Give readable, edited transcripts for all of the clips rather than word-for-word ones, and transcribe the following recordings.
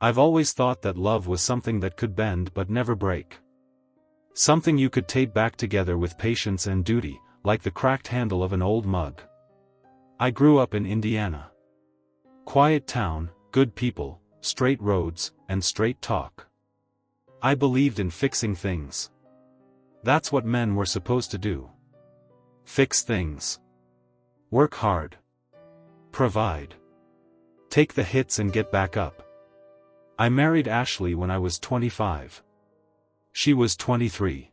I've always thought that love was something that could bend but never break. Something you could tape back together with patience and duty, like the cracked handle of an old mug. I grew up in Indiana. Quiet town, good people, straight roads, and straight talk. I believed in fixing things. That's what men were supposed to do. Fix things. Work hard. Provide. Take the hits and get back up. I married Ashley when I was 25. She was 23.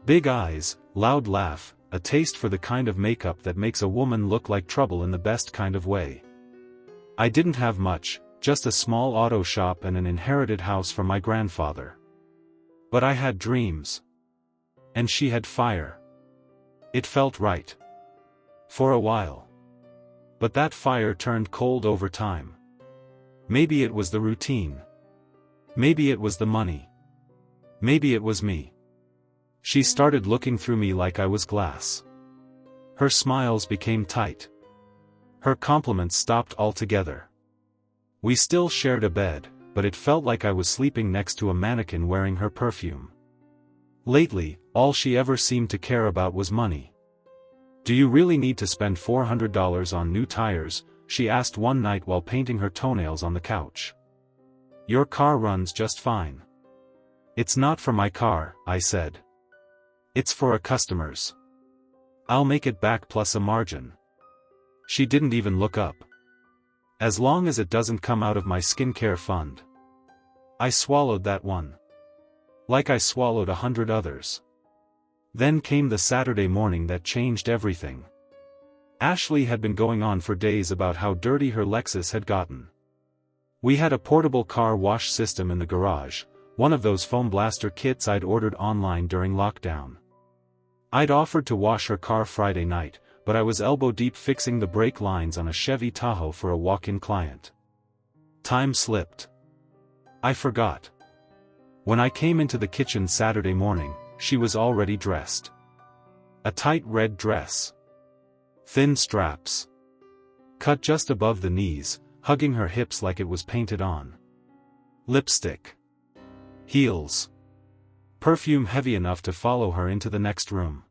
Big eyes, loud laugh, a taste for the kind of makeup that makes a woman look like trouble in the best kind of way. I didn't have much, just a small auto shop and an inherited house from my grandfather. But I had dreams. And she had fire. It felt right. For a while. But that fire turned cold over time. Maybe it was the routine. Maybe it was the money. Maybe it was me. She started looking through me like I was glass. Her smiles became tight. Her compliments stopped altogether. We still shared a bed, but it felt like I was sleeping next to a mannequin wearing her perfume. Lately, all she ever seemed to care about was money. "Do you really need to spend $400 on new tires?" she asked one night while painting her toenails on the couch. "Your car runs just fine." "It's not for my car," I said. "It's for a customer's. I'll make it back plus a margin." She didn't even look up. "As long as it doesn't come out of my skincare fund." I swallowed that one. Like I swallowed 100 others. Then came the Saturday morning that changed everything. Ashley had been going on for days about how dirty her Lexus had gotten. We had a portable car wash system in the garage, one of those foam blaster kits I'd ordered online during lockdown. I'd offered to wash her car Friday night, but I was elbow-deep fixing the brake lines on a Chevy Tahoe for a walk-in client. Time slipped. I forgot. When I came into the kitchen Saturday morning, she was already dressed. A tight red dress. Thin straps. Cut just above the knees, hugging her hips like it was painted on. Lipstick. Heels. Perfume heavy enough to follow her into the next room.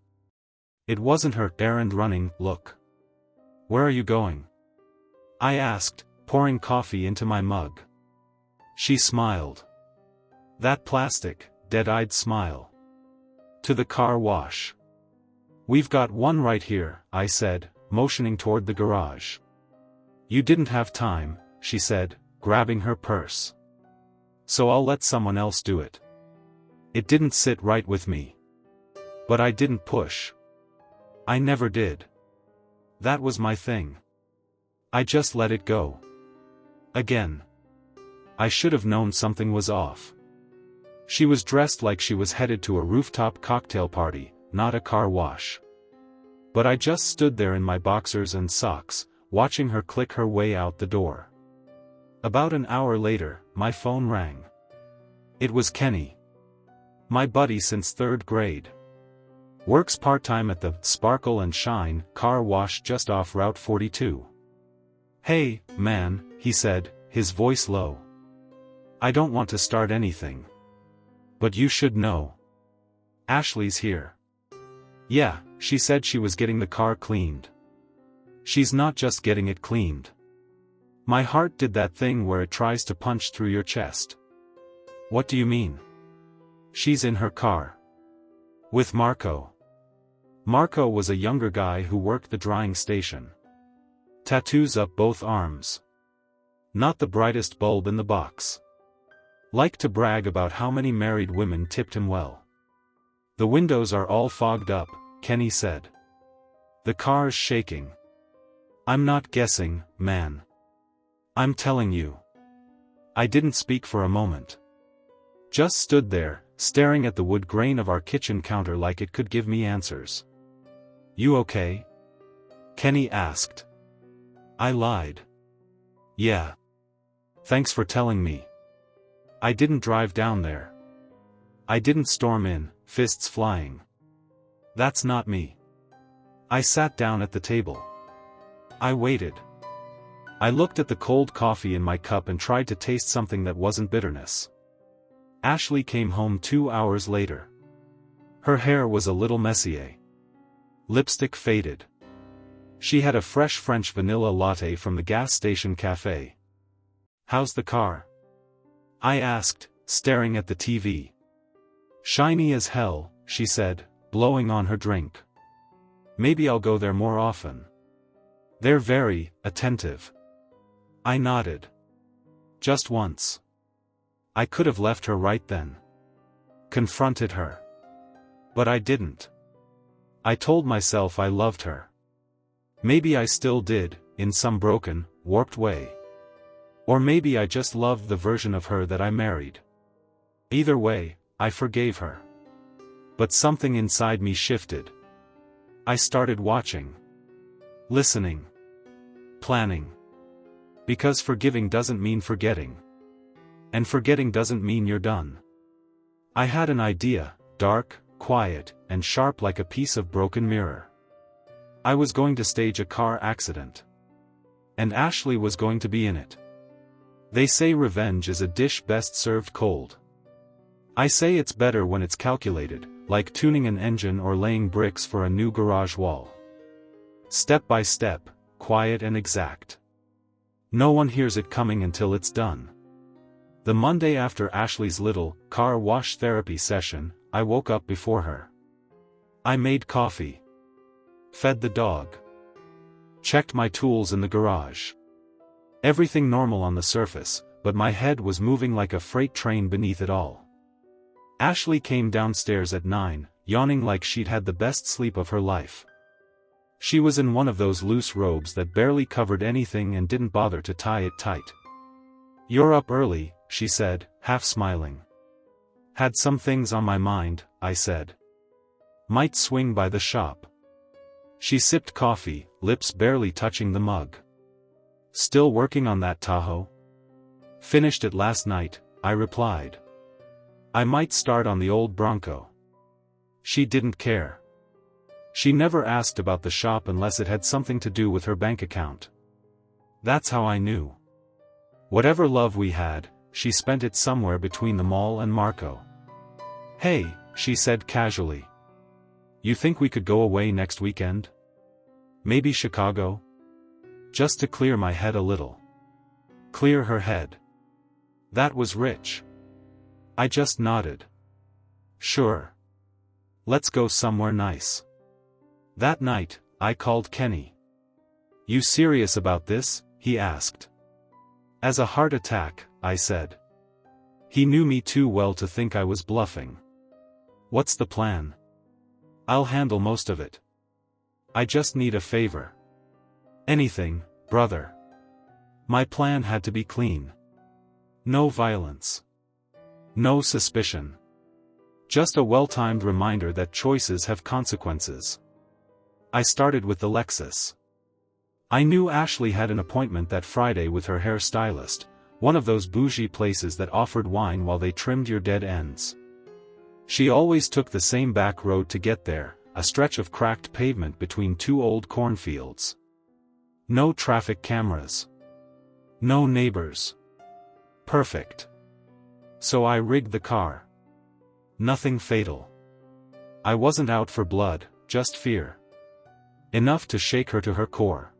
It wasn't her errand-running look. "Where are you going?" I asked, pouring coffee into my mug. She smiled. That plastic, dead-eyed smile. "To the car wash." "We've got one right here," I said, motioning toward the garage. "You didn't have time," she said, grabbing her purse. "So I'll let someone else do it." It didn't sit right with me. But I didn't push. I never did. That was my thing. I just let it go. Again. I should have known something was off. She was dressed like she was headed to a rooftop cocktail party, not a car wash. But I just stood there in my boxers and socks, watching her click her way out the door. About an hour later, my phone rang. It was Kenny. My buddy since 3rd grade. Works part-time at the Sparkle and Shine car wash just off Route 42. "Hey, man," he said, his voice low. "I don't want to start anything. But you should know. Ashley's here." "Yeah," she said she was getting the car cleaned. "She's not just getting it cleaned." My heart did that thing where it tries to punch through your chest. "What do you mean?" "She's in her car. With Marco." Marco was a younger guy who worked the drying station. Tattoos up both arms. Not the brightest bulb in the box. Liked to brag about how many married women tipped him well. "The windows are all fogged up," Kenny said. "The car's shaking." "I'm not guessing, man. I'm telling you." I didn't speak for a moment. Just stood there, staring at the wood grain of our kitchen counter like it could give me answers. "You okay?" Kenny asked. I lied. "Yeah. Thanks for telling me. I didn't drive down there. I didn't storm in, fists flying. That's not me." I sat down at the table. I waited. I looked at the cold coffee in my cup and tried to taste something that wasn't bitterness. Ashley came home 2 hours later. Her hair was a little messier. Lipstick faded. She had a fresh French vanilla latte from the gas station cafe. "How's the car?" I asked, staring at the TV. "Shiny as hell," she said, blowing on her drink. "Maybe I'll go there more often. They're very attentive." I nodded. "Just once." I could have left her right then. Confronted her. But I didn't. I told myself I loved her. Maybe I still did, in some broken, warped way. Or maybe I just loved the version of her that I married. Either way, I forgave her. But something inside me shifted. I started watching. Listening. Planning. Because forgiving doesn't mean forgetting. And forgetting doesn't mean you're done. I had an idea, dark, quiet, and sharp like a piece of broken mirror. I was going to stage a car accident. And Ashley was going to be in it. They say revenge is a dish best served cold. I say it's better when it's calculated, like tuning an engine or laying bricks for a new garage wall. Step by step, quiet and exact. No one hears it coming until it's done. The Monday after Ashley's little, car wash therapy session, I woke up before her. I made coffee. Fed the dog. Checked my tools in the garage. Everything normal on the surface, but my head was moving like a freight train beneath it all. Ashley came downstairs at 9, yawning like she'd had the best sleep of her life. She was in one of those loose robes that barely covered anything and didn't bother to tie it tight. "You're up early," she said, half smiling. "Had some things on my mind," I said. "Might swing by the shop." She sipped coffee, lips barely touching the mug. "Still working on that Tahoe?" "Finished it last night," I replied. "I might start on the old Bronco." She didn't care. She never asked about the shop unless it had something to do with her bank account. That's how I knew. Whatever love we had, she spent it somewhere between the mall and Marco. "Hey," she said casually. "You think we could go away next weekend? Maybe Chicago?" Just to clear my head a little. Clear her head. That was rich. I just nodded. "Sure. Let's go somewhere nice." That night, I called Kenny. "You serious about this?" he asked. "As a heart attack," I said. He knew me too well to think I was bluffing. "What's the plan?" "I'll handle most of it. I just need a favor." "Anything, brother." My plan had to be clean. No violence. No suspicion. Just a well-timed reminder that choices have consequences. I started with the Lexus. I knew Ashley had an appointment that Friday with her hair stylist, one of those bougie places that offered wine while they trimmed your dead ends. She always took the same back road to get there, a stretch of cracked pavement between two old cornfields. No traffic cameras. No neighbors. Perfect. So I rigged the car. Nothing fatal. I wasn't out for blood, just fear. Enough to shake her to her core.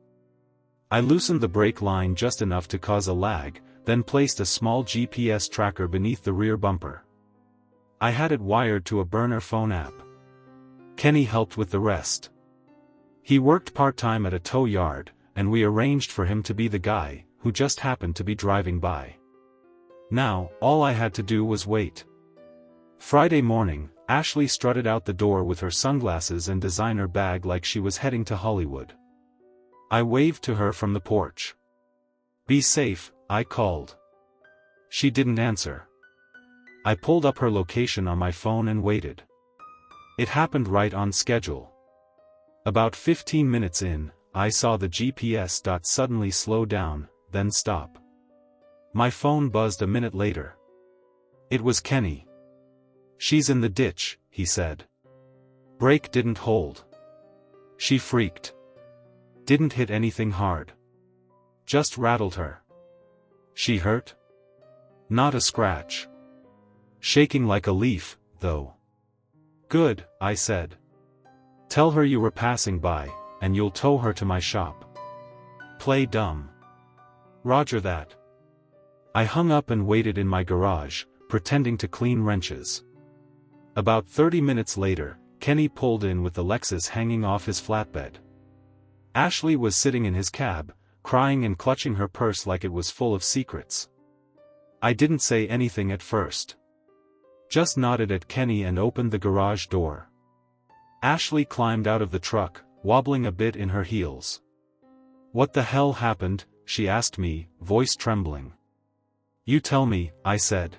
I loosened the brake line just enough to cause a lag, then placed a small GPS tracker beneath the rear bumper. I had it wired to a burner phone app. Kenny helped with the rest. He worked part-time at a tow yard, and we arranged for him to be the guy, who just happened to be driving by. Now, all I had to do was wait. Friday morning, Ashley strutted out the door with her sunglasses and designer bag like she was heading to Hollywood. I waved to her from the porch. "Be safe," I called. She didn't answer. I pulled up her location on my phone and waited. It happened right on schedule. About 15 minutes in, I saw the GPS dot suddenly slow down, then stop. My phone buzzed a minute later. It was Kenny. "She's in the ditch," he said. Brake didn't hold. She freaked. Didn't hit anything hard. Just rattled her. She hurt? Not a scratch. Shaking like a leaf, though. Good, I said. Tell her you were passing by, and you'll tow her to my shop. Play dumb. Roger that. I hung up and waited in my garage, pretending to clean wrenches. About 30 minutes later, Kenny pulled in with the Lexus hanging off his flatbed. Ashley was sitting in his cab, crying and clutching her purse like it was full of secrets. I didn't say anything at first. Just nodded at Kenny and opened the garage door. Ashley climbed out of the truck, wobbling a bit in her heels. What the hell happened? She asked me, voice trembling. You tell me, I said.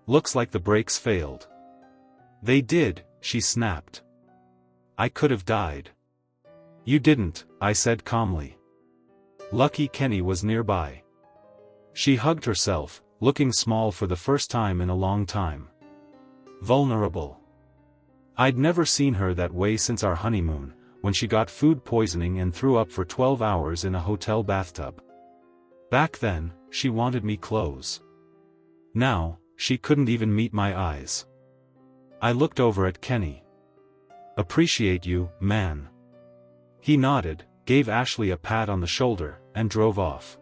Looks like the brakes failed. They did, she snapped. I could have died. You didn't, I said calmly. Lucky Kenny was nearby. She hugged herself, looking small for the first time in a long time. Vulnerable. I'd never seen her that way since our honeymoon, when she got food poisoning and threw up for 12 hours in a hotel bathtub. Back then, she wanted me close. Now, she couldn't even meet my eyes. I looked over at Kenny. Appreciate you, man. He nodded, gave Ashley a pat on the shoulder, and drove off.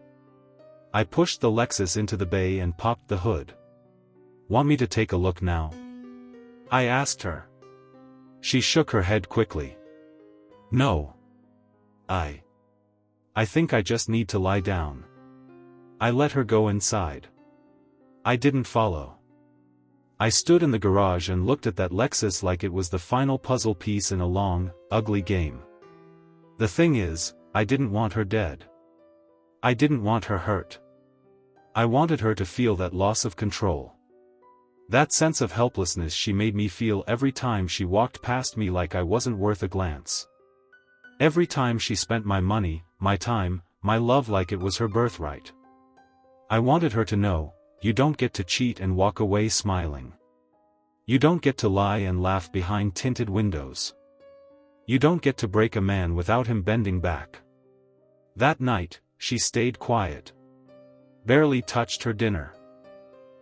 I pushed the Lexus into the bay and popped the hood. Want me to take a look now? I asked her. She shook her head quickly. No. I think I just need to lie down. I let her go inside. I didn't follow. I stood in the garage and looked at that Lexus like it was the final puzzle piece in a long, ugly game. The thing is, I didn't want her dead. I didn't want her hurt. I wanted her to feel that loss of control. That sense of helplessness she made me feel every time she walked past me like I wasn't worth a glance. Every time she spent my money, my time, my love like it was her birthright. I wanted her to know, you don't get to cheat and walk away smiling. You don't get to lie and laugh behind tinted windows. You don't get to break a man without him bending back. That night, she stayed quiet. Barely touched her dinner.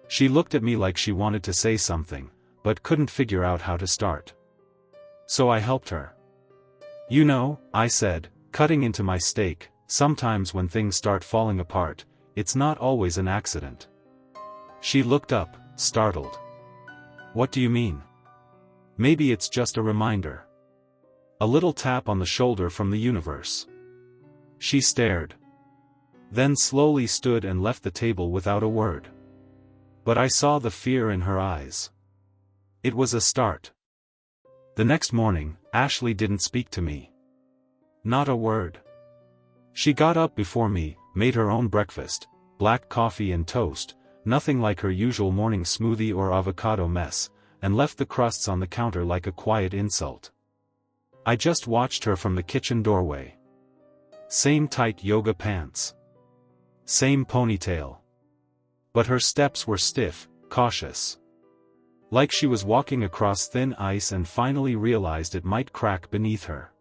She looked at me like she wanted to say something, but couldn't figure out how to start. So I helped her. You know, I said, cutting into my steak, sometimes when things start falling apart, it's not always an accident. She looked up, startled. What do you mean? Maybe it's just a reminder. A little tap on the shoulder from the universe. She stared. Then slowly stood and left the table without a word. But I saw the fear in her eyes. It was a start. The next morning, Ashley didn't speak to me. Not a word. She got up before me, made her own breakfast, black coffee and toast, nothing like her usual morning smoothie or avocado mess, and left the crusts on the counter like a quiet insult. I just watched her from the kitchen doorway. Same tight yoga pants. Same ponytail. But her steps were stiff, cautious. Like she was walking across thin ice and finally realized it might crack beneath her.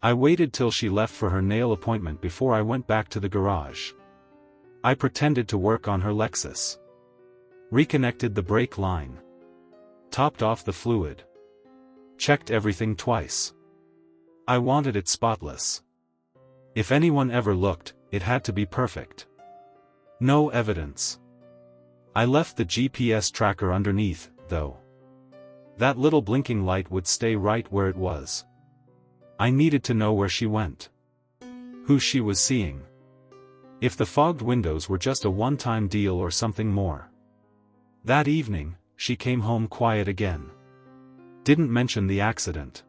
I waited till she left for her nail appointment before I went back to the garage. I pretended to work on her Lexus. Reconnected the brake line. Topped off the fluid. Checked everything twice. I wanted it spotless. If anyone ever looked, it had to be perfect. No evidence. I left the GPS tracker underneath, though. That little blinking light would stay right where it was. I needed to know where she went. Who she was seeing. If the fogged windows were just a one-time deal or something more. That evening, she came home quiet again. Didn't mention the accident.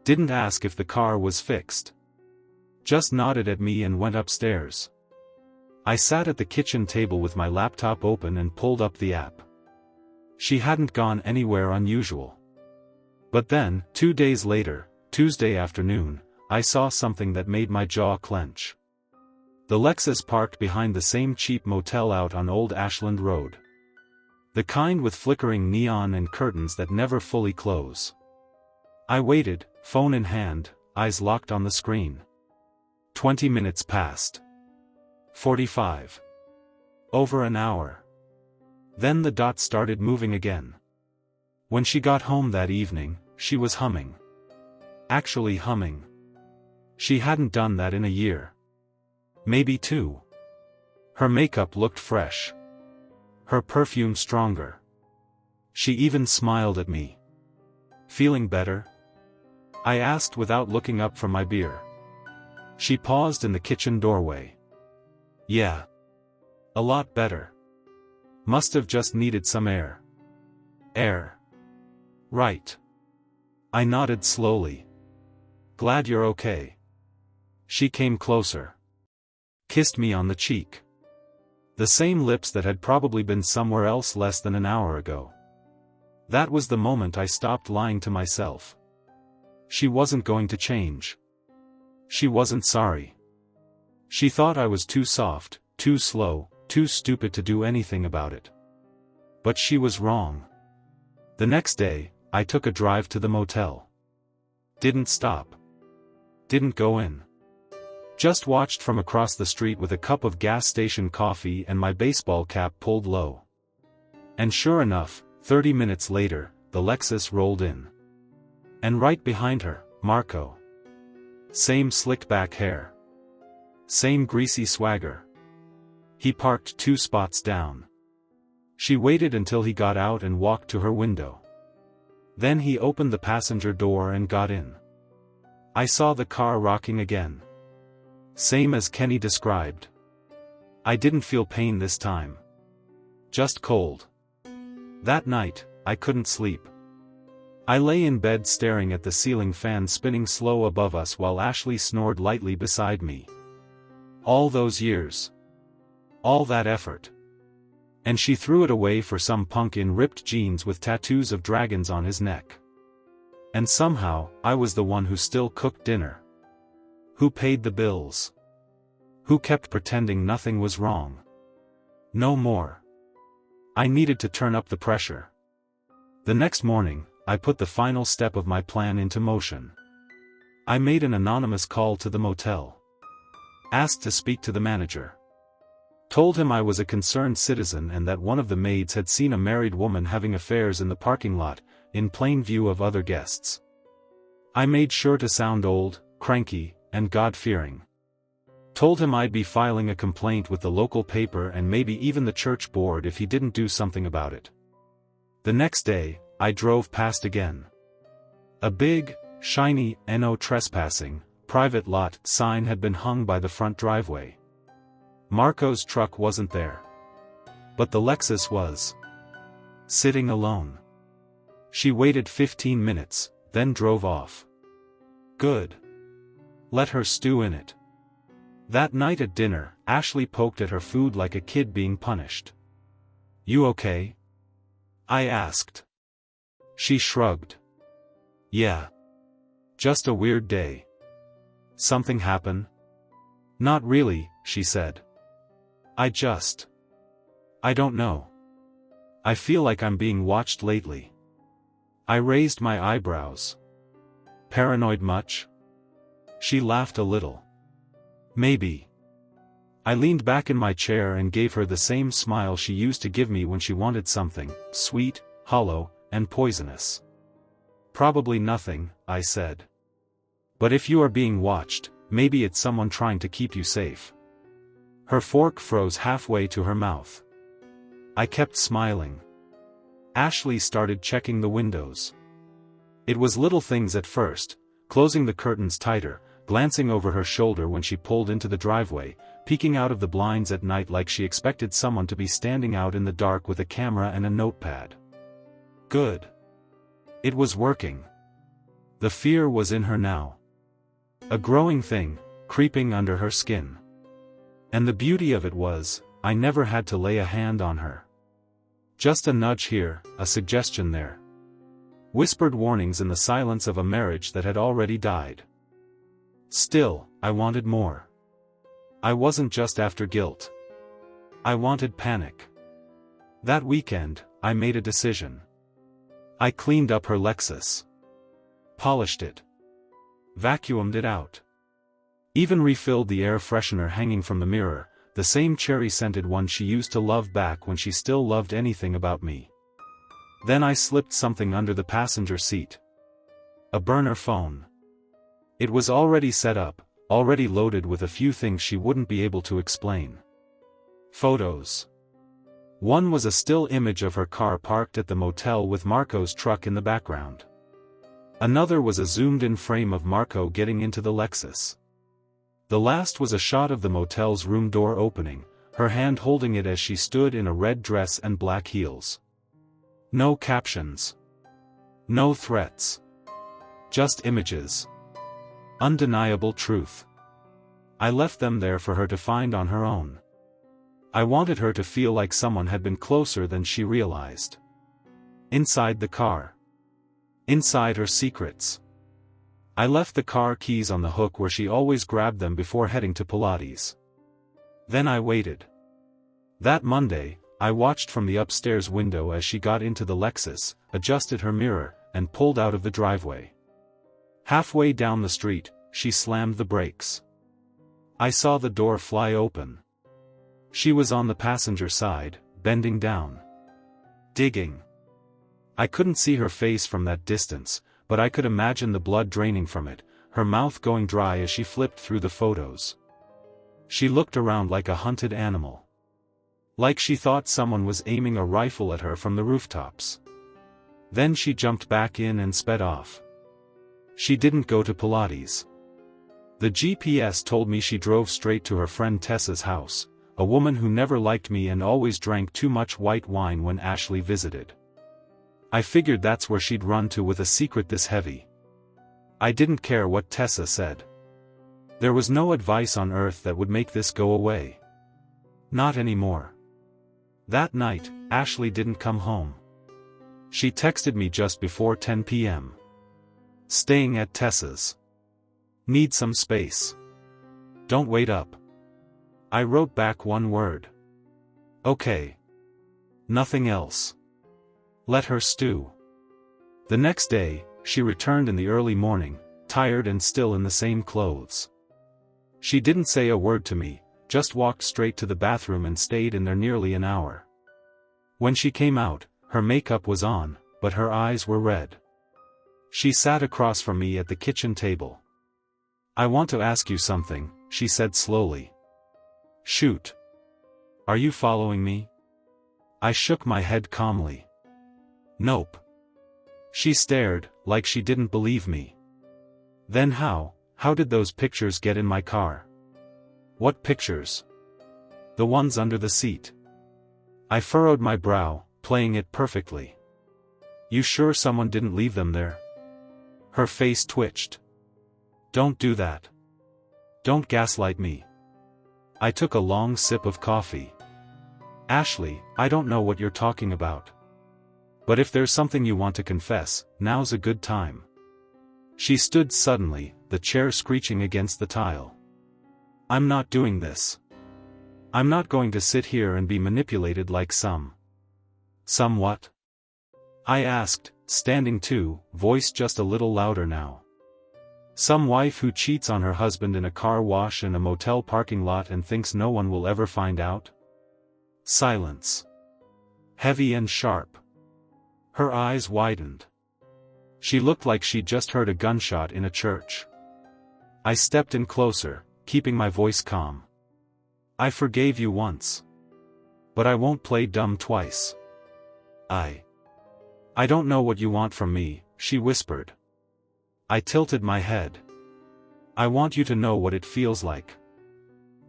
Didn't ask if the car was fixed. Just nodded at me and went upstairs. I sat at the kitchen table with my laptop open and pulled up the app. She hadn't gone anywhere unusual. But then, 2 days later, Tuesday afternoon, I saw something that made my jaw clench. The Lexus parked behind the same cheap motel out on Old Ashland Road. The kind with flickering neon and curtains that never fully close. I waited, phone in hand, eyes locked on the screen. 20 minutes passed. 45. Over an hour. Then the dot started moving again. When she got home that evening, she was humming. Actually humming. She hadn't done that in a year. Maybe 2. Her makeup looked fresh. Her perfume stronger. She even smiled at me. Feeling better? I asked without looking up from my beer. She paused in the kitchen doorway. Yeah. A lot better. Must have just needed some air. Air. Right. I nodded slowly. Glad you're okay. She came closer. Kissed me on the cheek. The same lips that had probably been somewhere else less than an hour ago. That was the moment I stopped lying to myself. She wasn't going to change. She wasn't sorry. She thought I was too soft, too slow, too stupid to do anything about it. But she was wrong. The next day, I took a drive to the motel. Didn't stop. Didn't go in. Just watched from across the street with a cup of gas station coffee and my baseball cap pulled low. And sure enough, 30 minutes later, the Lexus rolled in. And right behind her, Marco. Same slick back hair. Same greasy swagger. He parked 2 spots down. She waited until he got out and walked to her window. Then he opened the passenger door and got in. I saw the car rocking again. Same as Kenny described. I didn't feel pain this time. Just cold. That night, I couldn't sleep. I lay in bed staring at the ceiling fan spinning slow above us while Ashley snored lightly beside me. All those years. All that effort. And she threw it away for some punk in ripped jeans with tattoos of dragons on his neck. And somehow, I was the one who still cooked dinner. Who paid the bills? Who kept pretending nothing was wrong? No more. I needed to turn up the pressure. The next morning, I put the final step of my plan into motion. I made an anonymous call to the motel. Asked to speak to the manager. Told him I was a concerned citizen and that one of the maids had seen a married woman having affairs in the parking lot, in plain view of other guests. I made sure to sound old, cranky, and God-fearing. Told him I'd be filing a complaint with the local paper and maybe even the church board if he didn't do something about it. The next day, I drove past again. A big, shiny, "No trespassing, private lot" sign had been hung by the front driveway. Marco's truck wasn't there. But the Lexus was. Sitting alone. She waited 15 minutes, then drove off. Good. Let her stew in it. That night at dinner, Ashley poked at her food like a kid being punished. "You okay?" I asked. She shrugged. "Yeah. Just a weird day." "Something happen?" "Not really," she said. I don't know. I feel like I'm being watched lately." I raised my eyebrows. "Paranoid much?" She laughed a little. "Maybe." I leaned back in my chair and gave her the same smile she used to give me when she wanted something sweet, hollow, and poisonous. "Probably nothing," I said. "But if you are being watched, maybe it's someone trying to keep you safe." Her fork froze halfway to her mouth. I kept smiling. Ashley started checking the windows. It was little things at first, closing the curtains tighter, glancing over her shoulder when she pulled into the driveway, peeking out of the blinds at night like she expected someone to be standing out in the dark with a camera and a notepad. Good. It was working. The fear was in her now. A growing thing, creeping under her skin. And the beauty of it was, I never had to lay a hand on her. Just a nudge here, a suggestion there. Whispered warnings in the silence of a marriage that had already died. Still, I wanted more. I wasn't just after guilt. I wanted panic. That weekend, I made a decision. I cleaned up her Lexus. Polished it. Vacuumed it out. Even refilled the air freshener hanging from the mirror, the same cherry-scented one she used to love back when she still loved anything about me. Then I slipped something under the passenger seat. A burner phone. It was already set up, already loaded with a few things she wouldn't be able to explain. Photos. One was a still image of her car parked at the motel with Marco's truck in the background. Another was a zoomed-in frame of Marco getting into the Lexus. The last was a shot of the motel's room door opening, her hand holding it as she stood in a red dress and black heels. No captions. No threats. Just images. Undeniable truth. I left them there for her to find on her own. I wanted her to feel like someone had been closer than she realized. Inside the car. Inside her secrets. I left the car keys on the hook where she always grabbed them before heading to Pilates. Then I waited. That Monday, I watched from the upstairs window as she got into the Lexus, adjusted her mirror, and pulled out of the driveway. Halfway down the street, she slammed the brakes. I saw the door fly open. She was on the passenger side, bending down. Digging. I couldn't see her face from that distance, but I could imagine the blood draining from it, her mouth going dry as she flipped through the photos. She looked around like a hunted animal. Like she thought someone was aiming a rifle at her from the rooftops. Then she jumped back in and sped off. She didn't go to Pilates. The GPS told me she drove straight to her friend Tessa's house, a woman who never liked me and always drank too much white wine when Ashley visited. I figured that's where she'd run to with a secret this heavy. I didn't care what Tessa said. There was no advice on earth that would make this go away. Not anymore. That night, Ashley didn't come home. She texted me just before 10 p.m. Staying at Tessa's. Need some space. Don't wait up. I wrote back one word. Okay. Nothing else. Let her stew. The next day, she returned in the early morning, tired and still in the same clothes. She didn't say a word to me, just walked straight to the bathroom and stayed in there nearly an hour. When she came out, her makeup was on, but her eyes were red. She sat across from me at the kitchen table. I want to ask you something, she said slowly. Shoot. Are you following me? I shook my head calmly. Nope. She stared, like she didn't believe me. Then how did those pictures get in my car? What pictures? The ones under the seat. I furrowed my brow, playing it perfectly. You sure someone didn't leave them there? Her face twitched. Don't do that. Don't gaslight me. I took a long sip of coffee. Ashley, I don't know what you're talking about. But if there's something you want to confess, now's a good time. She stood suddenly, the chair screeching against the tile. I'm not doing this. I'm not going to sit here and be manipulated like some. Some what? I asked, standing too, voice just a little louder now. Some wife who cheats on her husband in a car wash in a motel parking lot and thinks no one will ever find out? Silence. Heavy and sharp. Her eyes widened. She looked like she'd just heard a gunshot in a church. I stepped in closer, keeping my voice calm. I forgave you once. But I won't play dumb twice. I don't know what you want from me, she whispered. I tilted my head. I want you to know what it feels like.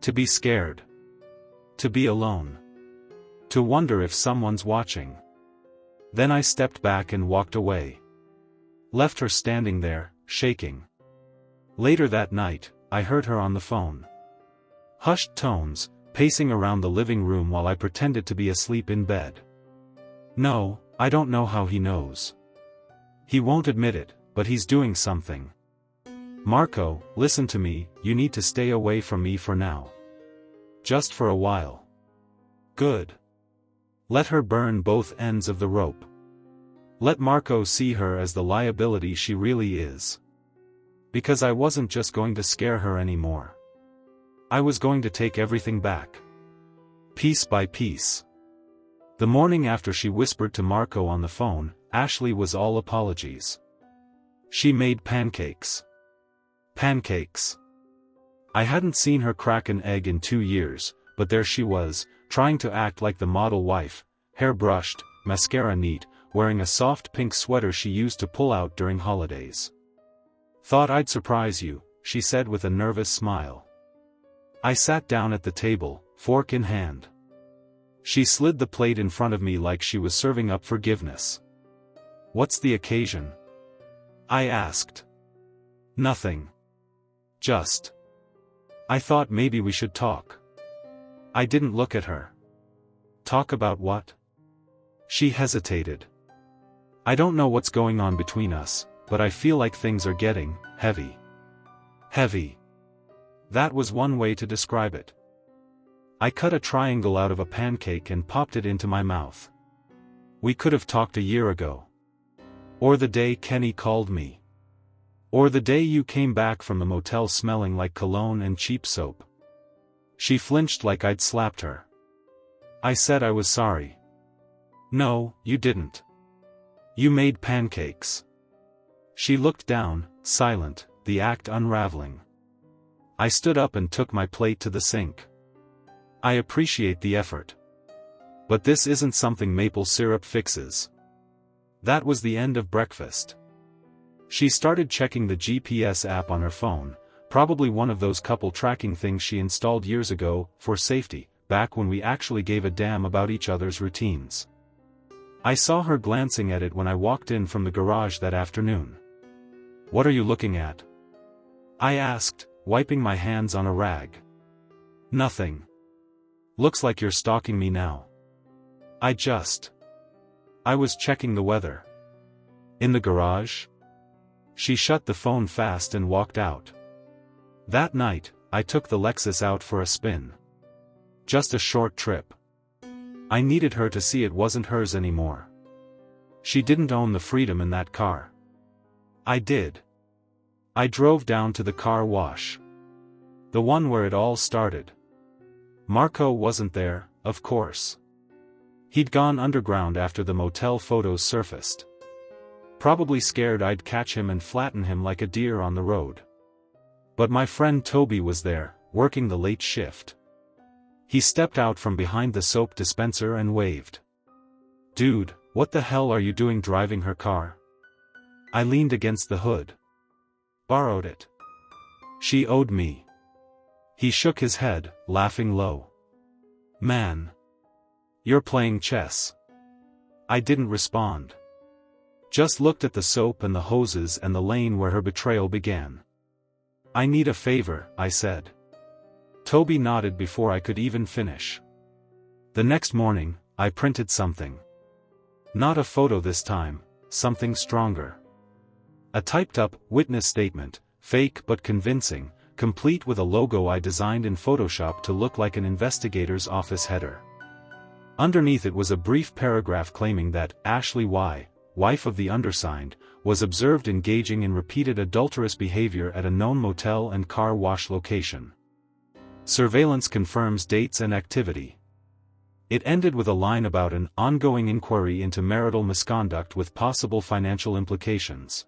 To be scared. To be alone. To wonder if someone's watching. Then I stepped back and walked away. Left her standing there, shaking. Later that night, I heard her on the phone. Hushed tones, pacing around the living room while I pretended to be asleep in bed. No, I don't know how he knows. He won't admit it, but he's doing something. Marco, listen to me, you need to stay away from me for now. Just for a while. Good. Let her burn both ends of the rope. Let Marco see her as the liability she really is. Because I wasn't just going to scare her anymore. I was going to take everything back. piece by piece. The morning after she whispered to Marco on the phone, Ashley was all apologies. She made pancakes. Pancakes. I hadn't seen her crack an egg in 2 years, but there she was, trying to act like the model wife, hair brushed, mascara neat, wearing a soft pink sweater she used to pull out during holidays. "Thought I'd surprise you," she said with a nervous smile. I sat down at the table, fork in hand. She slid the plate in front of me like she was serving up forgiveness. "What's the occasion?" I asked. "Nothing. Just. I thought maybe we should talk." I didn't look at her. "Talk about what?" She hesitated. "I don't know what's going on between us, but I feel like things are getting heavy." Heavy. That was one way to describe it. I cut a triangle out of a pancake and popped it into my mouth. "We could have talked a year ago. Or the day Kenny called me. Or the day you came back from the motel smelling like cologne and cheap soap." She flinched like I'd slapped her. I said I was sorry. "No, you didn't. You made pancakes." She looked down, silent, the act unraveling. I stood up and took my plate to the sink. "I appreciate the effort. But this isn't something maple syrup fixes." That was the end of breakfast. She started checking the GPS app on her phone, probably one of those couple tracking things she installed years ago, for safety, back when we actually gave a damn about each other's routines. I saw her glancing at it when I walked in from the garage that afternoon. "What are you looking at?" I asked, wiping my hands on a rag. "Nothing. Looks like you're stalking me now." I was checking the weather." "In the garage?" She shut the phone fast and walked out. That night, I took the Lexus out for a spin. Just a short trip. I needed her to see it wasn't hers anymore. She didn't own the freedom in that car. I did. I drove down to the car wash. The one where it all started. Marco wasn't there, of course. He'd gone underground after the motel photos surfaced. Probably scared I'd catch him and flatten him like a deer on the road. But my friend Toby was there, working the late shift. He stepped out from behind the soap dispenser and waved. "Dude, what the hell are you doing driving her car?" I leaned against the hood. "Borrowed it. She owed me." He shook his head, laughing low. "Man. You're playing chess." I didn't respond. Just looked at the soap and the hoses and the lane where her betrayal began. "I need a favor," I said. Toby nodded before I could even finish. The next morning, I printed something. Not a photo this time, something stronger. A typed-up witness statement, fake but convincing, complete with a logo I designed in Photoshop to look like an investigator's office header. Underneath it was a brief paragraph claiming that Ashley Y., wife of the undersigned, was observed engaging in repeated adulterous behavior at a known motel and car wash location. Surveillance confirms dates and activity. It ended with a line about an ongoing inquiry into marital misconduct with possible financial implications.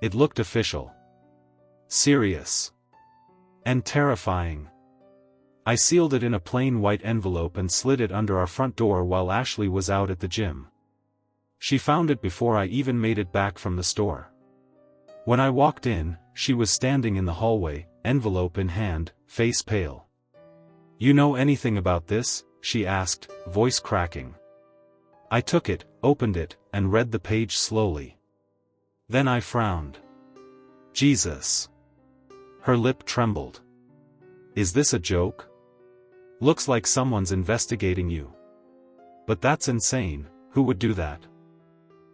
It looked official. Serious. And terrifying. I sealed it in a plain white envelope and slid it under our front door while Ashley was out at the gym. She found it before I even made it back from the store. When I walked in, she was standing in the hallway, envelope in hand, face pale. "You know anything about this?" she asked, voice cracking. I took it, opened it, and read the page slowly. Then I frowned. "Jesus." Her lip trembled. "Is this a joke? Looks like someone's investigating you." "But that's insane, who would do that?"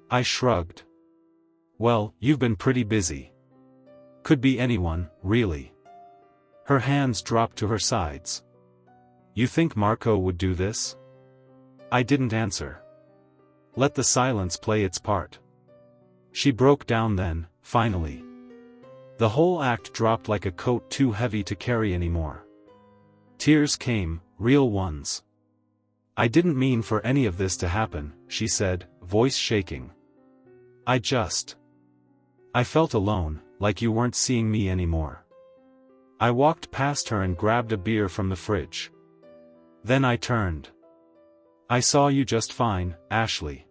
I shrugged. "Well, you've been pretty busy. Could be anyone, really." Her hands dropped to her sides. "You think Marco would do this?" I didn't answer. Let the silence play its part. She broke down then, finally. The whole act dropped like a coat too heavy to carry anymore. Tears came, real ones. "I didn't mean for any of this to happen," she said, voice shaking. I felt alone, like you weren't seeing me anymore." I walked past her and grabbed a beer from the fridge. Then I turned. "I saw you just fine, Ashley."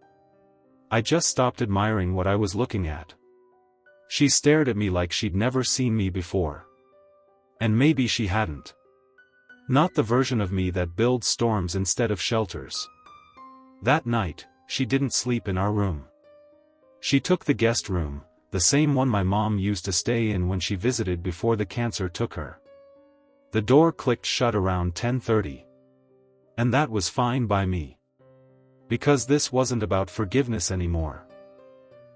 I just stopped admiring what I was looking at. She stared at me like she'd never seen me before. And maybe she hadn't. Not the version of me that builds storms instead of shelters. That night, she didn't sleep in our room. She took the guest room, the same one my mom used to stay in when she visited before the cancer took her. The door clicked shut around 10:30. And that was fine by me. Because this wasn't about forgiveness anymore.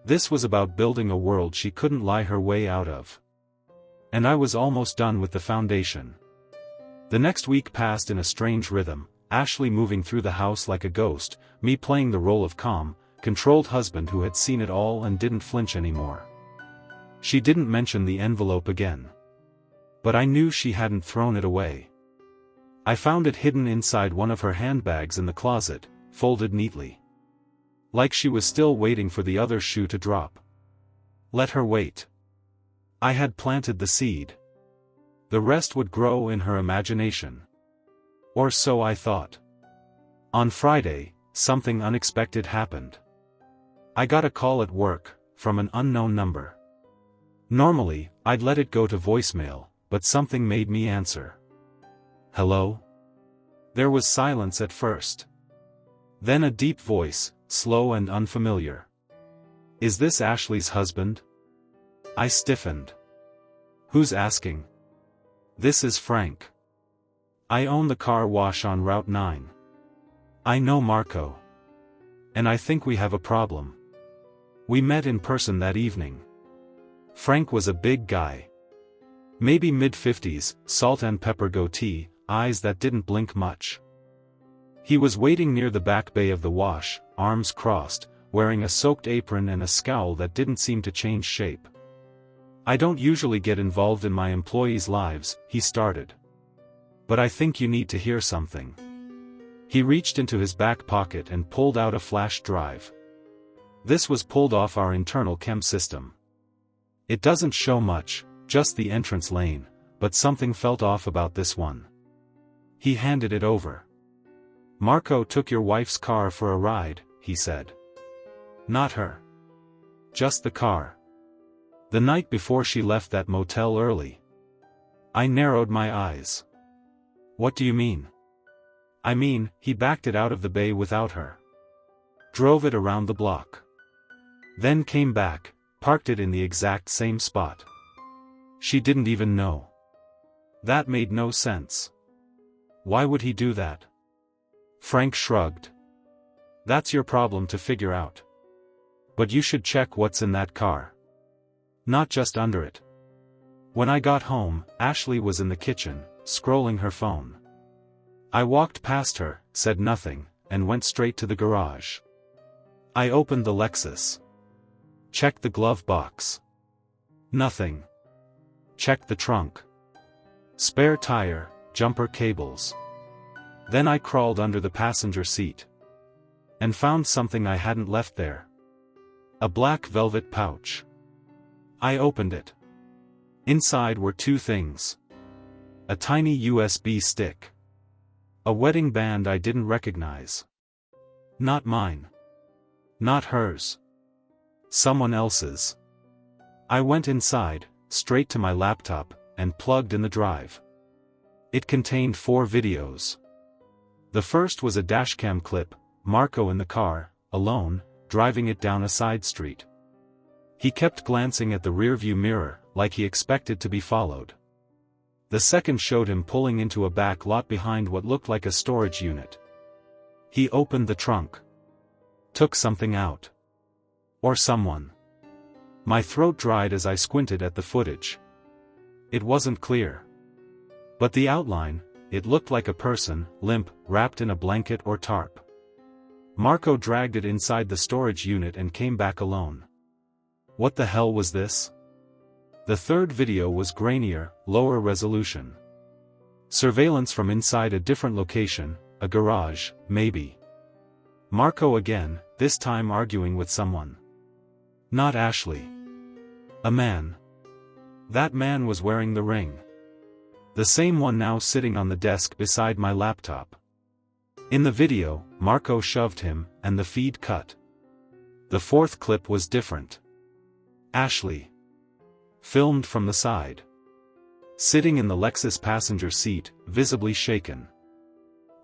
This was about building a world she couldn't lie her way out of. And I was almost done with the foundation. The next week passed in a strange rhythm, Ashley moving through the house like a ghost, me playing the role of calm, controlled husband who had seen it all and didn't flinch anymore. She didn't mention the envelope again. But I knew she hadn't thrown it away. I found it hidden inside one of her handbags in the closet, folded neatly. Like she was still waiting for the other shoe to drop. Let her wait. I had planted the seed. The rest would grow in her imagination. Or so I thought. On Friday, something unexpected happened. I got a call at work, from an unknown number. Normally, I'd let it go to voicemail, but something made me answer. "Hello?" There was silence at first. Then a deep voice, slow and unfamiliar. "Is this Ashley's husband?" I stiffened. "Who's asking?" "This is Frank. I own the car wash on Route 9. I know Marco. And I think we have a problem. We met in person that evening." Frank was a big guy. Maybe mid-50s, salt and pepper goatee, eyes that didn't blink much. He was waiting near the back bay of the wash, arms crossed, wearing a soaked apron and a scowl that didn't seem to change shape. "I don't usually get involved in my employees' lives," he started. "But I think you need to hear something." He reached into his back pocket and pulled out a flash drive. This was pulled off our internal chem system. It doesn't show much, just the entrance lane, but something felt off about this one. He handed it over. "Marco took your wife's car for a ride," he said. "Not her. Just the car. The night before she left that motel early." I narrowed my eyes. "What do you mean?" "I mean, he backed it out of the bay without her. Drove it around the block. Then came back, parked it in the exact same spot. She didn't even know." That made no sense. "Why would he do that?" Frank shrugged. "That's your problem to figure out. But you should check what's in that car. Not just under it." When I got home, Ashley was in the kitchen, scrolling her phone. I walked past her, said nothing, and went straight to the garage. I opened the Lexus. Checked the glove box. Nothing. Checked the trunk. Spare tire, jumper cables. Then I crawled under the passenger seat. And found something I hadn't left there. A black velvet pouch. I opened it. Inside were two things. A tiny USB stick. A wedding band I didn't recognize. Not mine. Not hers. Someone else's. I went inside, straight to my laptop, and plugged in the drive. It contained 4 videos. The first was a dashcam clip, Marco in the car, alone, driving it down a side street. He kept glancing at the rearview mirror, like he expected to be followed. The second showed him pulling into a back lot behind what looked like a storage unit. He opened the trunk. Took something out. Or someone. My throat dried as I squinted at the footage. It wasn't clear. But the outline, it looked like a person, limp, wrapped in a blanket or tarp. Marco dragged it inside the storage unit and came back alone. What the hell was this? The third video was grainier, lower resolution. Surveillance from inside a different location, a garage, maybe. Marco again, this time arguing with someone. Not Ashley. A man. That man was wearing the ring. The same one now sitting on the desk beside my laptop. In the video, Marco shoved him, and the feed cut. The fourth clip was different. Ashley. Filmed from the side. Sitting in the Lexus passenger seat, visibly shaken.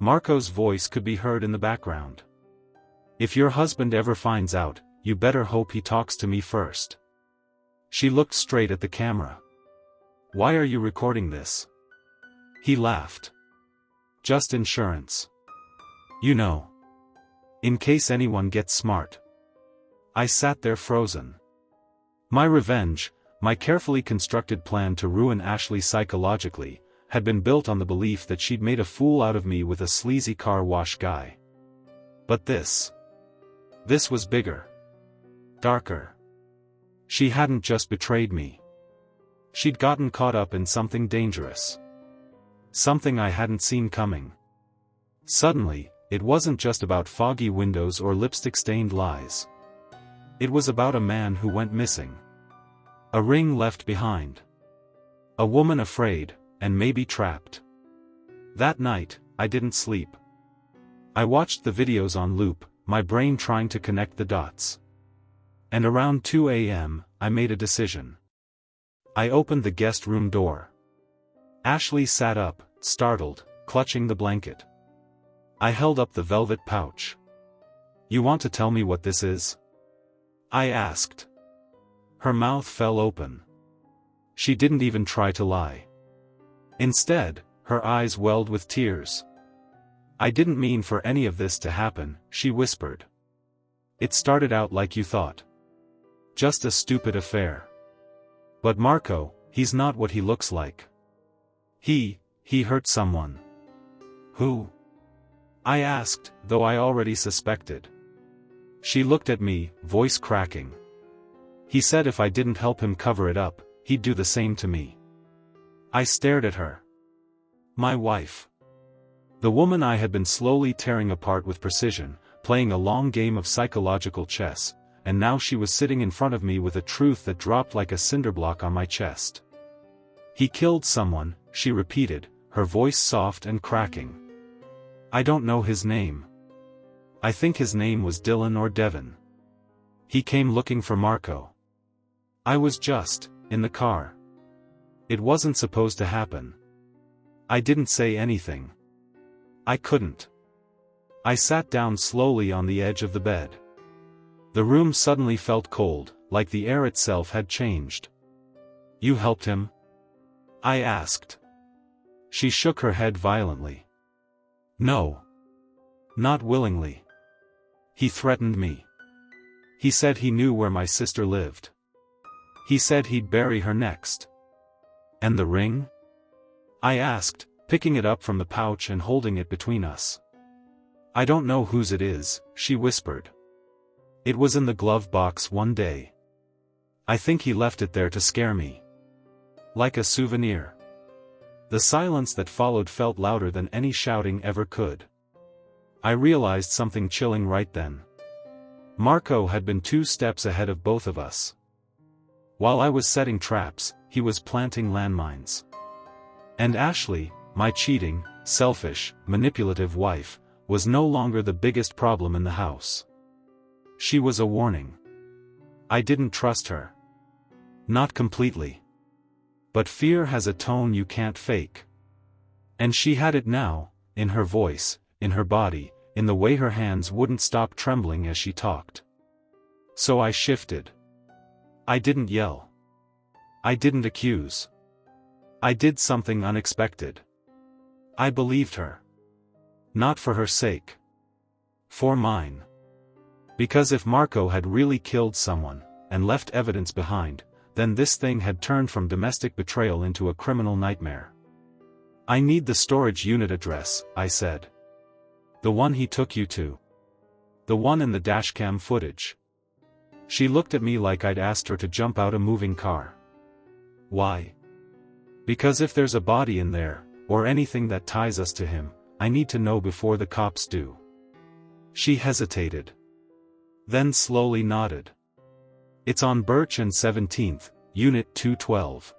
Marco's voice could be heard in the background. If your husband ever finds out, you better hope he talks to me first. She looked straight at the camera. Why are you recording this? He laughed. Just insurance. You know. In case anyone gets smart. I sat there frozen. My revenge, my carefully constructed plan to ruin Ashley psychologically, had been built on the belief that she'd made a fool out of me with a sleazy car wash guy. But this was bigger. Darker. She hadn't just betrayed me. She'd gotten caught up in something dangerous. Something I hadn't seen coming. Suddenly, it wasn't just about foggy windows or lipstick-stained lies. It was about a man who went missing. A ring left behind. A woman afraid, and maybe trapped. That night, I didn't sleep. I watched the videos on loop, my brain trying to connect the dots. And around 2 a.m., I made a decision. I opened the guest room door. Ashley sat up, startled, clutching the blanket. I held up the velvet pouch. You want to tell me what this is? I asked. Her mouth fell open. She didn't even try to lie. Instead, her eyes welled with tears. I didn't mean for any of this to happen, she whispered. It started out like you thought. Just a stupid affair. But Marco, he's not what he looks like. He hurt someone. Who? I asked, though I already suspected. She looked at me, voice cracking. He said if I didn't help him cover it up, he'd do the same to me. I stared at her. My wife. The woman I had been slowly tearing apart with precision, playing a long game of psychological chess, and now she was sitting in front of me with a truth that dropped like a cinderblock on my chest. He killed someone, she repeated, her voice soft and cracking. I don't know his name. I think his name was Dylan or Devin. He came looking for Marco. I was just in the car. It wasn't supposed to happen. I didn't say anything. I couldn't. I sat down slowly on the edge of the bed. The room suddenly felt cold, like the air itself had changed. You helped him? I asked. She shook her head violently. No. Not willingly. He threatened me. He said he knew where my sister lived. He said he'd bury her next. And the ring? I asked, picking it up from the pouch and holding it between us. I don't know whose it is, she whispered. It was in the glove box one day. I think he left it there to scare me. Like a souvenir. The silence that followed felt louder than any shouting ever could. I realized something chilling right then. Marco had been 2 steps ahead of both of us. While I was setting traps, he was planting landmines. And Ashley, my cheating, selfish, manipulative wife, was no longer the biggest problem in the house. She was a warning. I didn't trust her. Not completely. But fear has a tone you can't fake. And she had it now, in her voice, in her body, in the way her hands wouldn't stop trembling as she talked. So I shifted. I didn't yell. I didn't accuse. I did something unexpected. I believed her. Not for her sake. For mine. Because if Marco had really killed someone, and left evidence behind, then this thing had turned from domestic betrayal into a criminal nightmare. I need the storage unit address, I said. The one he took you to. The one in the dashcam footage. She looked at me like I'd asked her to jump out a moving car. Why? Because if there's a body in there, or anything that ties us to him, I need to know before the cops do. She hesitated. Then slowly nodded. It's on Birch and 17th, Unit 212.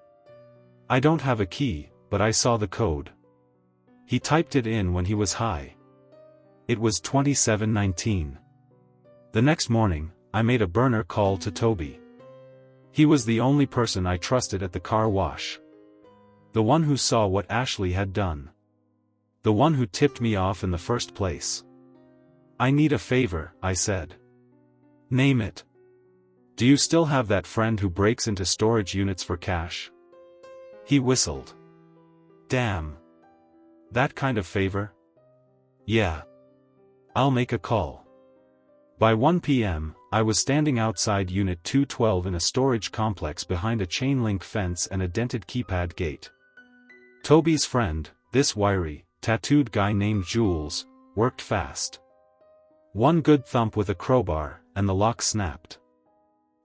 I don't have a key, but I saw the code. He typed it in when he was high. It was 2719. The next morning, I made a burner call to Toby. He was the only person I trusted at the car wash. The one who saw what Ashley had done. The one who tipped me off in the first place. I need a favor, I said. Name it. Do you still have that friend who breaks into storage units for cash? He whistled. Damn. That kind of favor? Yeah. I'll make a call. By 1 p.m., I was standing outside Unit 212 in a storage complex behind a chain-link fence and a dented keypad gate. Toby's friend, this wiry, tattooed guy named Jules, worked fast. One good thump with a crowbar, and the lock snapped.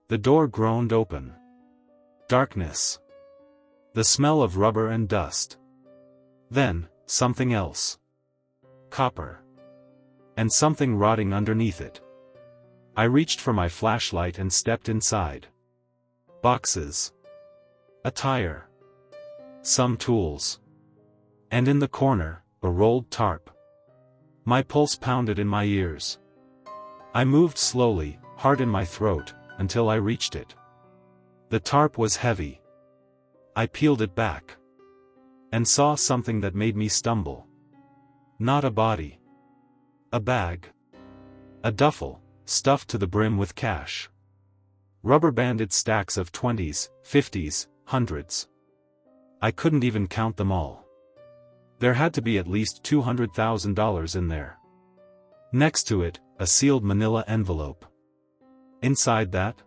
The door groaned open. Darkness. The smell of rubber and dust. Then, something else. Copper. And something rotting underneath it. I reached for my flashlight and stepped inside. Boxes. A tire. Some tools. And in the corner, a rolled tarp. My pulse pounded in my ears. I moved slowly, heart in my throat, until I reached it. The tarp was heavy. I peeled it back. And saw something that made me stumble. Not a body. A bag. A duffel, stuffed to the brim with cash. Rubber-banded stacks of 20s, 50s, 100s. I couldn't even count them all. There had to be at least $200,000 in there. Next to it, a sealed manila envelope. Inside that?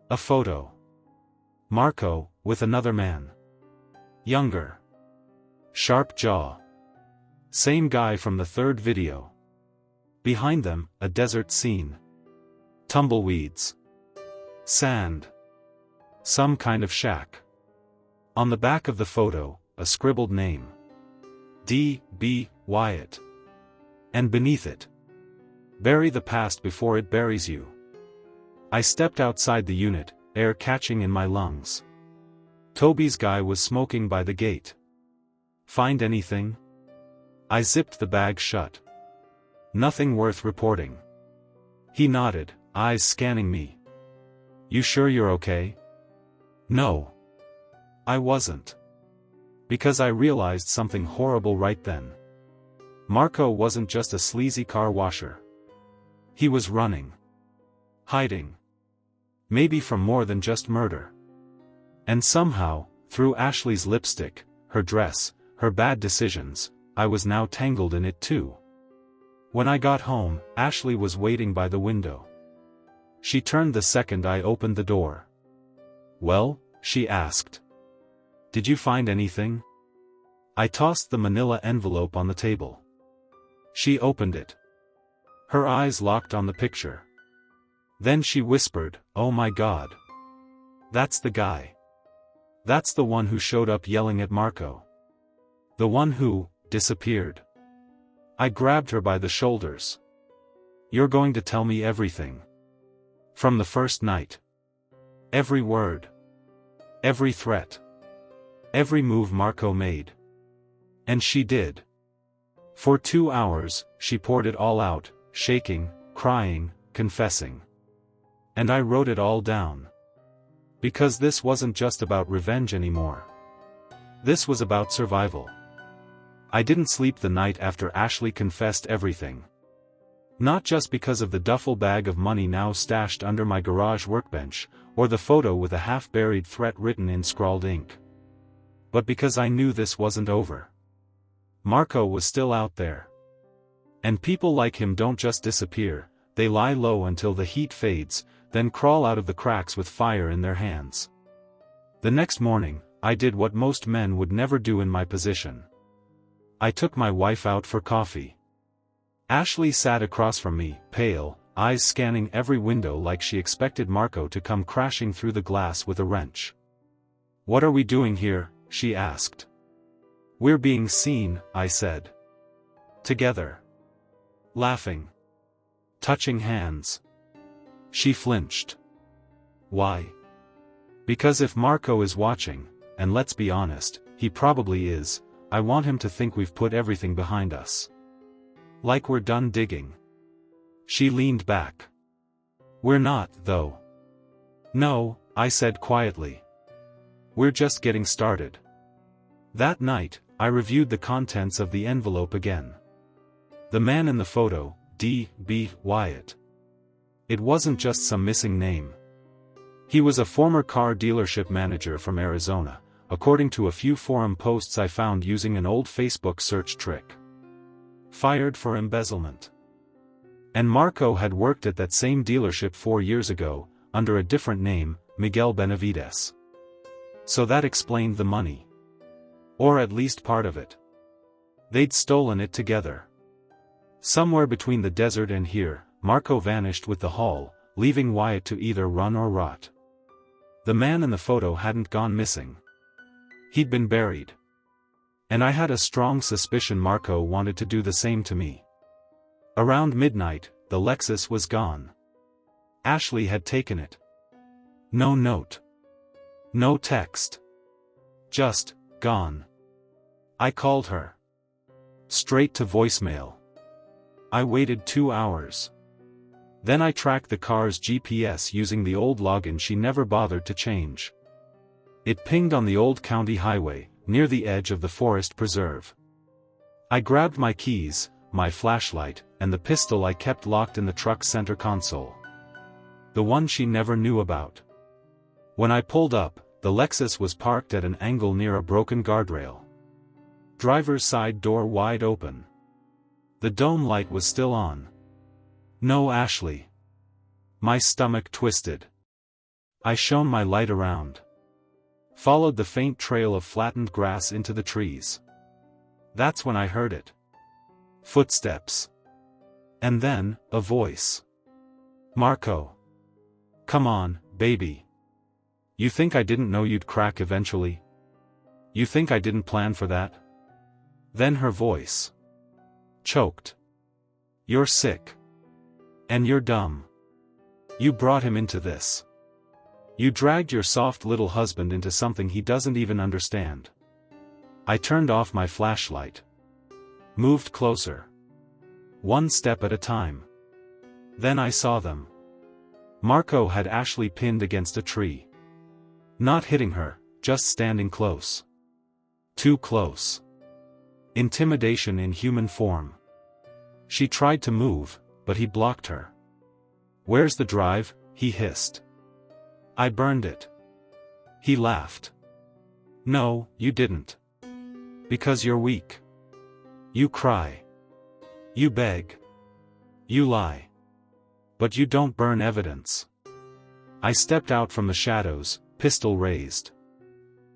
A photo. Marco, with another man. Younger. Sharp jaw. Same guy from the third video. Behind them, a desert scene. Tumbleweeds. Sand. Some kind of shack. On the back of the photo, a scribbled name. D.B. Wyatt. And beneath it. Bury the past before it buries you. I stepped outside the unit, air catching in my lungs. Toby's guy was smoking by the gate. Find anything? I zipped the bag shut. Nothing worth reporting. He nodded, eyes scanning me. You sure you're okay? No. I wasn't. Because I realized something horrible right then. Marco wasn't just a sleazy car washer. He was running. Hiding. Maybe from more than just murder. And somehow, through Ashley's lipstick, her dress, her bad decisions, I was now tangled in it too. When I got home, Ashley was waiting by the window. She turned the second I opened the door. Well, she asked. Did you find anything? I tossed the manila envelope on the table. She opened it. Her eyes locked on the picture. Then she whispered, "Oh my God. That's the guy. That's the one who showed up yelling at Marco. The one who disappeared." I grabbed her by the shoulders. You're going to tell me everything. From the first night. Every word. Every threat. Every move Marco made. And she did. For 2 hours, she poured it all out, shaking, crying, confessing. And I wrote it all down. Because this wasn't just about revenge anymore. This was about survival. I didn't sleep the night after Ashley confessed everything. Not just because of the duffel bag of money now stashed under my garage workbench, or the photo with a half-buried threat written in scrawled ink. But because I knew this wasn't over. Marco was still out there. And people like him don't just disappear, they lie low until the heat fades, then crawl out of the cracks with fire in their hands. The next morning, I did what most men would never do in my position. I took my wife out for coffee. Ashley sat across from me, pale, eyes scanning every window like she expected Marco to come crashing through the glass with a wrench. "What are we doing here?" she asked. "We're being seen," I said. Together. Laughing. Touching hands. She flinched. Why? Because if Marco is watching, and let's be honest, he probably is, I want him to think we've put everything behind us. Like we're done digging. She leaned back. We're not, though. No, I said quietly. We're just getting started. That night, I reviewed the contents of the envelope again. The man in the photo, D.B. Wyatt. It wasn't just some missing name. He was a former car dealership manager from Arizona, according to a few forum posts I found using an old Facebook search trick. Fired for embezzlement. And Marco had worked at that same dealership 4 years ago, under a different name, Miguel Benavides. So that explained the money. Or at least part of it. They'd stolen it together. Somewhere between the desert and here, Marco vanished with the haul, leaving Wyatt to either run or rot. The man in the photo hadn't gone missing. He'd been buried. And I had a strong suspicion Marco wanted to do the same to me. Around midnight, the Lexus was gone. Ashley had taken it. No note. No text. Just, gone. I called her. Straight to voicemail. I waited 2 hours. Then I tracked the car's GPS using the old login she never bothered to change. It pinged on the old county highway, near the edge of the forest preserve. I grabbed my keys, my flashlight, and the pistol I kept locked in the truck's center console. The one she never knew about. When I pulled up, the Lexus was parked at an angle near a broken guardrail. Driver's side door wide open. The dome light was still on. No Ashley. My stomach twisted. I shone my light around. Followed the faint trail of flattened grass into the trees. That's when I heard it. Footsteps. And then, a voice. Marco. Come on, baby. You think I didn't know you'd crack eventually? You think I didn't plan for that? Then her voice. Choked. You're sick. And you're dumb. You brought him into this. You dragged your soft little husband into something he doesn't even understand. I turned off my flashlight. Moved closer. One step at a time. Then I saw them. Marco had Ashley pinned against a tree. Not hitting her, just standing close. Too close. Intimidation in human form. She tried to move, but he blocked her. Where's the drive? He hissed. I burned it. He laughed. No, you didn't. Because you're weak. You cry. You beg. You lie. But you don't burn evidence. I stepped out from the shadows, pistol raised.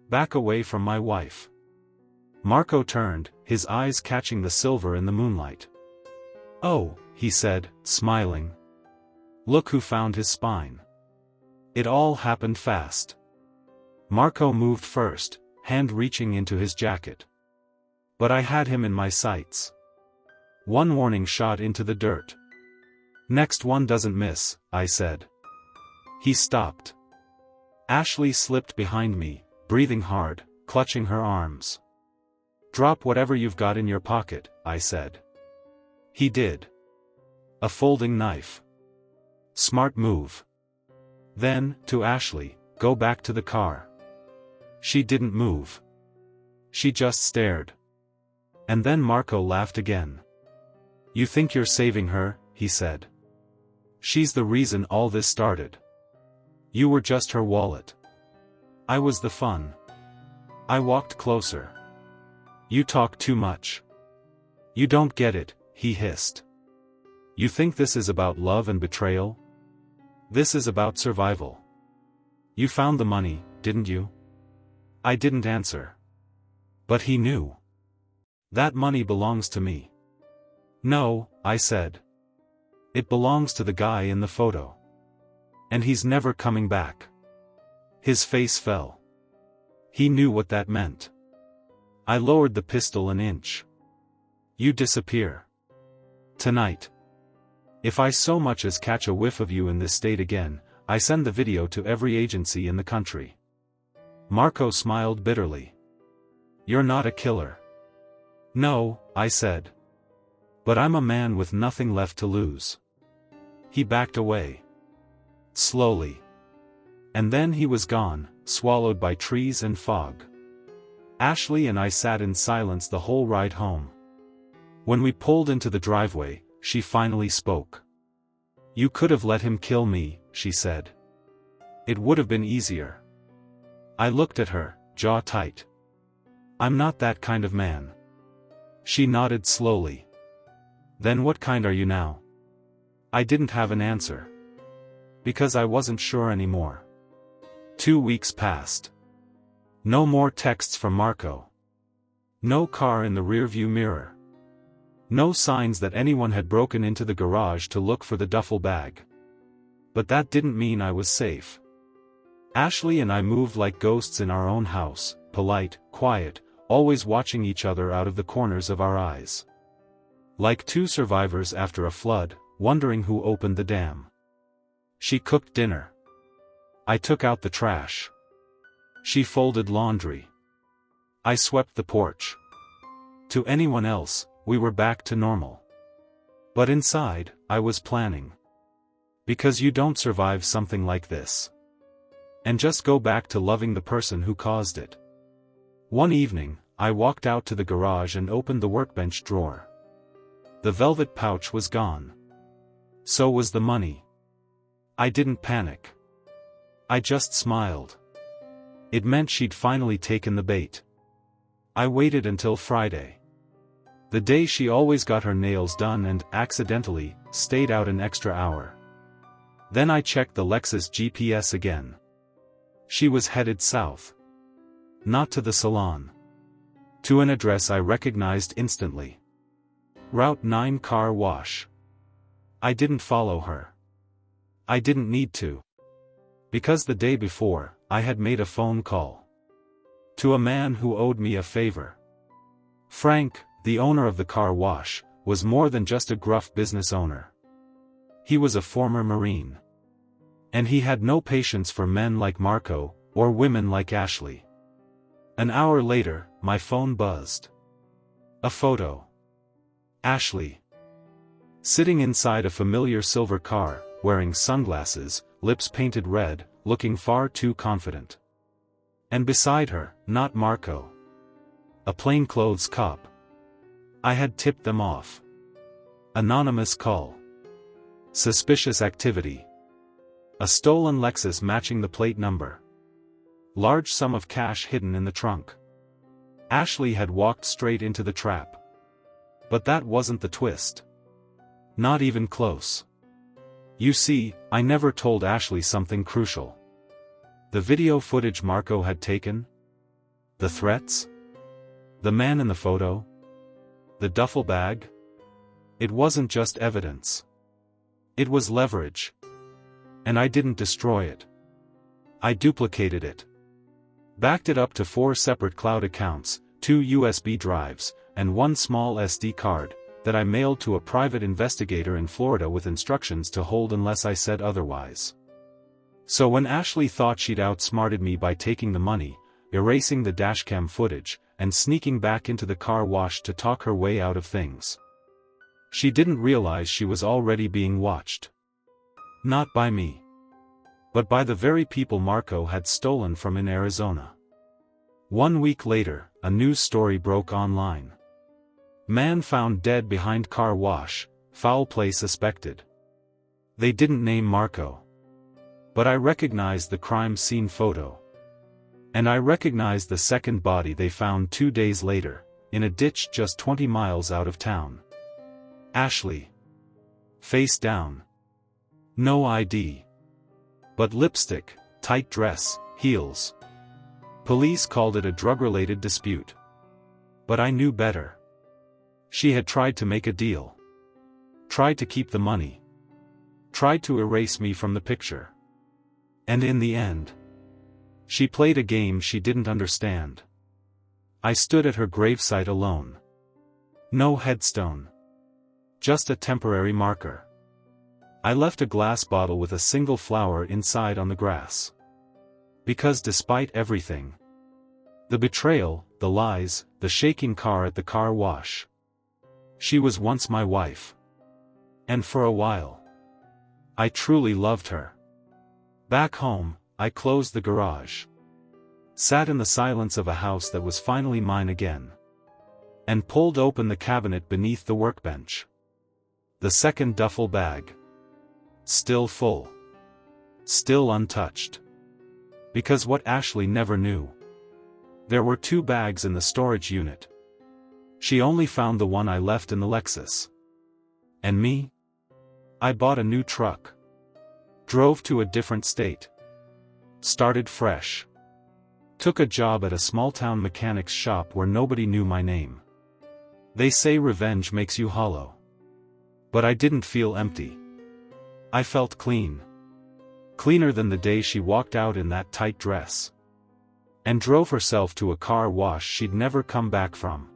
Back away from my wife. Marco turned, his eyes catching the silver in the moonlight. Oh, he said, smiling. Look who found his spine. It all happened fast. Marco moved first, hand reaching into his jacket. But I had him in my sights. One warning shot into the dirt. Next one doesn't miss, I said. He stopped. Ashley slipped behind me, breathing hard, clutching her arms. Drop whatever you've got in your pocket, I said. He did. A folding knife. Smart move. Then, to Ashley, go back to the car. She didn't move. She just stared. And then Marco laughed again. You think you're saving her, he said. She's the reason all this started. You were just her wallet. I was the fun. I walked closer. You talk too much. You don't get it, he hissed. You think this is about love and betrayal? This is about survival. You found the money, didn't you? I didn't answer. But he knew. That money belongs to me. No, I said. It belongs to the guy in the photo. And he's never coming back. His face fell. He knew what that meant. I lowered the pistol an inch. You disappear. Tonight. If I so much as catch a whiff of you in this state again, I send the video to every agency in the country. Marco smiled bitterly. You're not a killer. No, I said. But I'm a man with nothing left to lose. He backed away. Slowly. And then he was gone, swallowed by trees and fog. Ashley and I sat in silence the whole ride home. When we pulled into the driveway, she finally spoke. You could have let him kill me, she said. It would have been easier. I looked at her, jaw tight. I'm not that kind of man. She nodded slowly. Then what kind are you now? I didn't have an answer. Because I wasn't sure anymore. 2 weeks passed. No more texts from Marco. No car in the rearview mirror. No signs that anyone had broken into the garage to look for the duffel bag. But that didn't mean I was safe. Ashley and I moved like ghosts in our own house, polite, quiet, always watching each other out of the corners of our eyes. Like two survivors after a flood, wondering who opened the dam. She cooked dinner. I took out the trash. She folded laundry. I swept the porch. To anyone else, we were back to normal. But inside, I was planning. Because you don't survive something like this. And just go back to loving the person who caused it. One evening, I walked out to the garage and opened the workbench drawer. The velvet pouch was gone. So was the money. I didn't panic. I just smiled. It meant she'd finally taken the bait. I waited until Friday. The day she always got her nails done and, accidentally, stayed out an extra hour. Then I checked the Lexus GPS again. She was headed south. Not to the salon. To an address I recognized instantly. Route 9 car wash. I didn't follow her. I didn't need to. Because the day before, I had made a phone call. To a man who owed me a favor. Frank, the owner of the car wash, was more than just a gruff business owner. He was a former Marine. And he had no patience for men like Marco, or women like Ashley. An hour later, my phone buzzed. A photo. Ashley. Sitting inside a familiar silver car, wearing sunglasses, lips painted red, looking far too confident. And beside her, not Marco. A plainclothes cop. I had tipped them off. Anonymous call. Suspicious activity. A stolen Lexus matching the plate number. Large sum of cash hidden in the trunk. Ashley had walked straight into the trap. But that wasn't the twist. Not even close. You see, I never told Ashley something crucial. The video footage Marco had taken? The threats? The man in the photo? The duffel bag? It wasn't just evidence. It was leverage. And I didn't destroy it. I duplicated it. Backed it up to 4 separate cloud accounts, 2 USB drives, and 1 small SD card, that I mailed to a private investigator in Florida with instructions to hold unless I said otherwise. So when Ashley thought she'd outsmarted me by taking the money, erasing the dashcam footage, and sneaking back into the car wash to talk her way out of things, she didn't realize she was already being watched. Not by me. But by the very people Marco had stolen from in Arizona. 1 week later, a news story broke online. Man found dead behind car wash, foul play suspected. They didn't name Marco. But I recognized the crime scene photo. And I recognized the second body they found 2 days later, in a ditch just 20 miles out of town. Ashley. Face down. No ID. But lipstick, tight dress, heels. Police called it a drug-related dispute. But I knew better. She had tried to make a deal. Tried to keep the money. Tried to erase me from the picture. And in the end, she played a game she didn't understand. I stood at her gravesite alone. No headstone. Just a temporary marker. I left a glass bottle with a single flower inside on the grass. Because despite everything, the betrayal, the lies, the shaking car at the car wash, she was once my wife. And for a while, I truly loved her. Back home, I closed the garage, sat in the silence of a house that was finally mine again, and pulled open the cabinet beneath the workbench. The second duffel bag. Still full. Still untouched. Because what Ashley never knew. There were 2 bags in the storage unit. She only found the one I left in the Lexus. And me? I bought a new truck. Drove to a different state. Started fresh. Took a job at a small-town mechanic's shop where nobody knew my name. They say revenge makes you hollow. But I didn't feel empty. I felt clean. Cleaner than the day she walked out in that tight dress. And drove herself to a car wash she'd never come back from.